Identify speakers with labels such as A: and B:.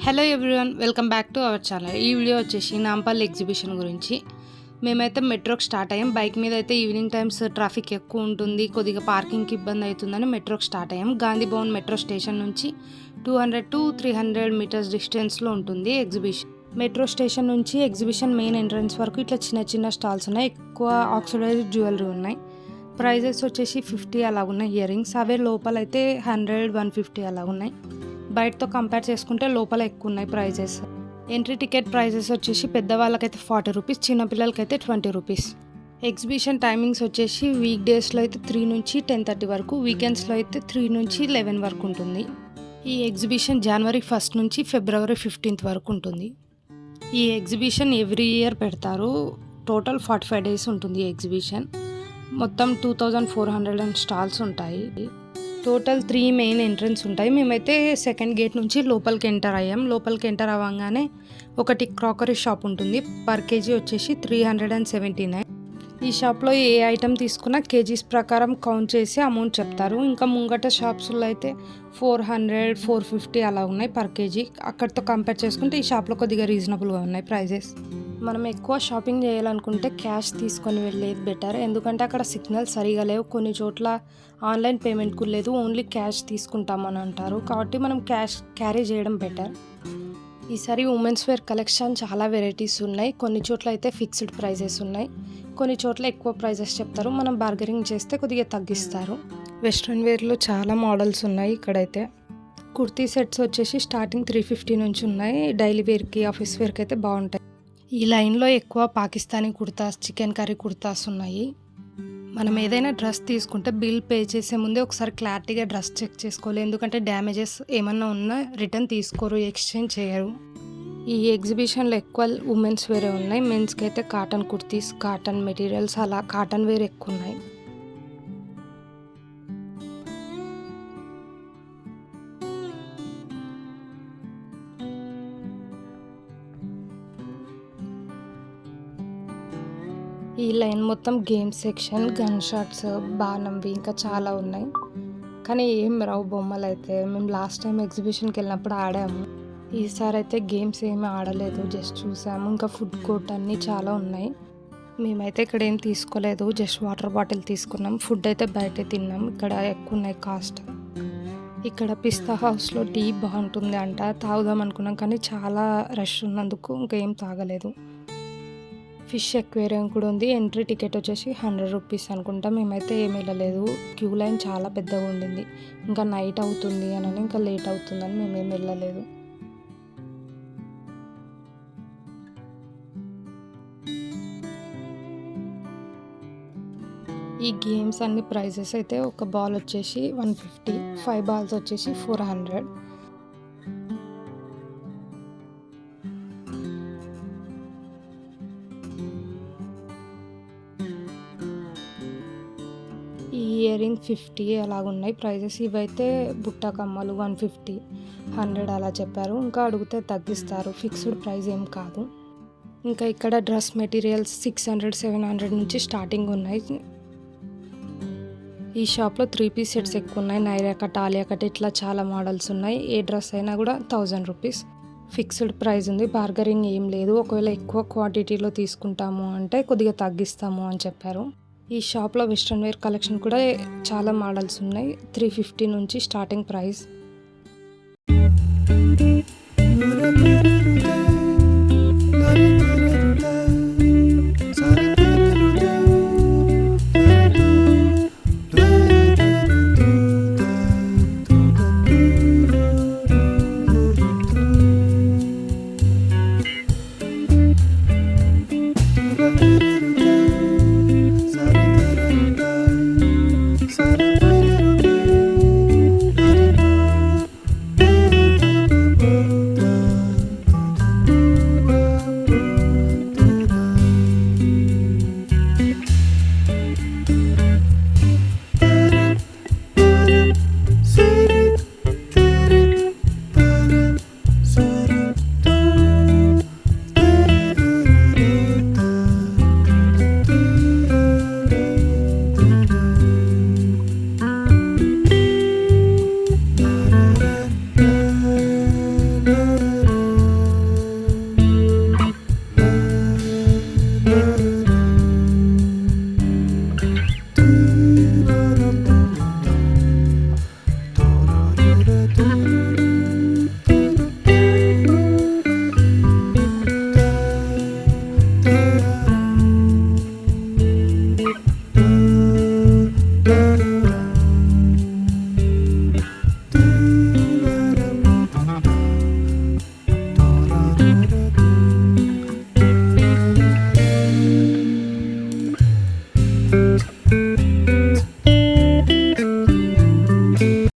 A: Hello everyone, welcome back to our channel. ఈ video వచ్చేసి Nampally exhibition గురించి. మేమైతే మెట్రోకి స్టార్ట్ అయ్యాం. బైక్ మీద అయితే ఈవినింగ్ టైమ్స్ ట్రాఫిక్ ఎక్కువ ఉంటుంది, కొద్దిగా పార్కింగ్కి ఇబ్బంది అవుతుందని మెట్రోకి స్టార్ట్ అయ్యాం. గాంధీ భవన్ మెట్రో స్టేషన్ నుంచి 200 to 300 మీటర్స్ డిస్టెన్స్లో ఉంటుంది ఎగ్జిబిషన్. మెట్రో స్టేషన్ నుంచి ఎగ్జిబిషన్ మెయిన్ ఎంట్రన్స్ వరకు ఇట్లా చిన్న చిన్న స్టాల్స్ ఉన్నాయి. ఎక్కువ ఆక్సిడైజ్డ్ జ్యువెలరీ ఉన్నాయి. ప్రైజెస్ వచ్చేసి 50 అలా ఉన్నాయి. ఇయర్ రింగ్స్ అవే లోపలైతే 100, 150 అలా ఉన్నాయి. బయటతో కంపేర్ చేసుకుంటే లోపల ఎక్కువ ఉన్నాయి ప్రైజెస్. ఎంట్రీ టికెట్ ప్రైజెస్ వచ్చేసి పెద్దవాళ్ళకైతే 40 రూపీస్, చిన్నపిల్లలకైతే 20 రూపీస్. ఎగ్జిబిషన్ టైమింగ్స్ వచ్చేసి వీక్ డేస్లో అయితే 3 నుంచి 10:30 వరకు, వీకెండ్స్లో అయితే 3 నుంచి 11 వరకు ఉంటుంది. ఈ ఎగ్జిబిషన్ జనవరి 1 నుంచి ఫిబ్రవరి 15 వరకు ఉంటుంది. ఈ ఎగ్జిబిషన్ ఎవ్రీ ఇయర్ పెడతారు. టోటల్ 45 డేస్ ఉంటుంది ఈ ఎగ్జిబిషన్. మొత్తం 2400 స్టాల్స్ ఉంటాయి. టోటల్ 3 మెయిన్ ఎంట్రన్స్ ఉంటాయి. మేమైతే సెకండ్ గేట్ నుంచి లోపలికి ఎంటర్ అయ్యాం. లోపలికి ఎంటర్ అవ్వగానే ఒకటి క్రాకరీ షాప్ ఉంటుంది. పర్ కేజీ వచ్చేసి 379. ఈ షాప్లో ఏ ఐటమ్ తీసుకున్నా కేజీస్ ప్రకారం కౌంట్ చేసి అమౌంట్ చెప్తారు. ఇంకా ముంగట షాప్స్లో అయితే 400, 450 అలా ఉన్నాయి పర్ కేజీ. అక్కడితో కంపేర్ చేసుకుంటే ఈ షాప్లో కొద్దిగా రీజనబుల్గా ఉన్నాయి ప్రైజెస్. మనం ఎక్కువ షాపింగ్ చేయాలనుకుంటే క్యాష్ తీసుకొని వెళ్ళేది బెటర్, ఎందుకంటే అక్కడ సిగ్నల్ సరిగా లేవు. కొన్ని చోట్ల ఆన్లైన్ పేమెంట్ కూడా లేదు, ఓన్లీ క్యాష్ తీసుకుంటామని అంటారు. కాబట్టి మనం క్యాష్ క్యారీ చేయడం బెటర్. ఈసారి ఉమెన్స్ వేర్ కలెక్షన్ చాలా వెరైటీస్ ఉన్నాయి. కొన్ని చోట్ల అయితే ఫిక్స్డ్ ప్రైజెస్ ఉన్నాయి, కొన్ని చోట్ల ఎక్కువ ప్రైజెస్ చెప్తారు. మనం బార్గెనింగ్ చేస్తే కొద్దిగా తగ్గిస్తారు. వెస్ట్రన్ వేర్లో చాలా మోడల్స్ ఉన్నాయి. ఇక్కడైతే కుర్తీ సెట్స్ వచ్చేసి స్టార్టింగ్ 350 నుంచి ఉన్నాయి. డైలీ వేర్కి, ఆఫీస్ వేర్కి అయితే బాగుంటాయి. ఈ లైన్లో ఎక్కువ పాకిస్తానీ కుర్తాస్, చికెన్ కర్రీ కుర్తాస్ ఉన్నాయి. మనం ఏదైనా డ్రెస్ తీసుకుంటే బిల్ పే చేసే ముందే ఒకసారి క్లారిటీగా డ్రెస్ చెక్ చేసుకోవాలి, ఎందుకంటే డ్యామేజెస్ ఏమన్నా ఉన్నా రిటర్న్ తీసుకోరు, ఎక్స్చేంజ్ చేయరు. ఈ ఎగ్జిబిషన్లో ఎక్కువ ఉమెన్స్ వేరే ఉన్నాయి. మెన్స్కి అయితే కాటన్ కుర్తీస్, కాటన్ మెటీరియల్స్, అలా కాటన్ వేర్ ఎక్కువ ఉన్నాయి. ఈ లైన్ మొత్తం గేమ్ సెక్షన్, గన్ షాట్స్, బాణంవి ఇంకా చాలా ఉన్నాయి. కానీ ఏం రావు బొమ్మలు అయితే. మేము లాస్ట్ టైం ఎగ్జిబిషన్కి వెళ్ళినప్పుడు ఆడాము. ఈసారి అయితే గేమ్స్ ఏమీ ఆడలేదు, జస్ట్ చూసాము. ఇంకా ఫుడ్ కోర్ట్ అన్నీ చాలా ఉన్నాయి. మేమైతే ఇక్కడ ఏం తీసుకోలేదు, జస్ట్ వాటర్ బాటిల్ తీసుకున్నాం. ఫుడ్ అయితే బయటే తిన్నాం. ఇక్కడ ఎక్కువ ఉన్నాయి కాస్ట్. ఇక్కడ పిస్తా హౌస్లో టీ బాగుంటుంది అంట, తాగుదాం అనుకున్నాం కానీ చాలా రష్ ఉన్నందుకు ఇంకా ఏం తాగలేదు. ఫిష్ ఎక్వేరియం కూడా ఉంది. ఎంట్రీ టికెట్ వచ్చేసి 100 రూపీస్ అనుకుంటా. మేమైతే ఏమి వెళ్ళలేదు, క్యూ లైన్ చాలా పెద్దగా ఉండింది. ఇంకా నైట్ అవుతుంది అని, ఇంకా లేట్ అవుతుందని మేమేం వెళ్ళలేదు. ఈ గేమ్స్ అన్ని ప్రైజెస్ అయితే ఒక బాల్ వచ్చేసి 150, 5 బాల్స్ వచ్చేసి 400. ఈ ఇయర్ రింగ్ 50 అలాగున్నాయి ప్రైజెస్. ఇవైతే బుట్ట కమ్మలు 150, 100 అలా చెప్పారు. ఇంకా అడిగితే తగ్గిస్తారు, ఫిక్స్డ్ ప్రైస్ ఏం కాదు. ఇంకా ఇక్కడ డ్రెస్ మెటీరియల్స్ 600, 700 నుంచి స్టార్టింగ్ ఉన్నాయి. ఈ షాప్లో 3 పీస్ సెట్స్ ఎక్కువ ఉన్నాయి. నైరా కట్, ఆలియా కట్, ఇట్లా చాలా మోడల్స్ ఉన్నాయి. ఏ డ్రెస్ అయినా కూడా 1000 రూపీస్ ఫిక్స్డ్ ప్రైస్ ఉంది. బార్గెనింగ్ ఏం లేదు. ఒకవేళ ఎక్కువ క్వాంటిటీలో తీసుకుంటాము అంటే కొద్దిగా తగ్గిస్తాము అని చెప్పారు. ఈ షాప్లో వెస్ట్రన్ వేర్ కలెక్షన్ కూడా చాలా మోడల్స్ ఉన్నాయి. 350 నుంచి స్టార్టింగ్ ప్రైస్.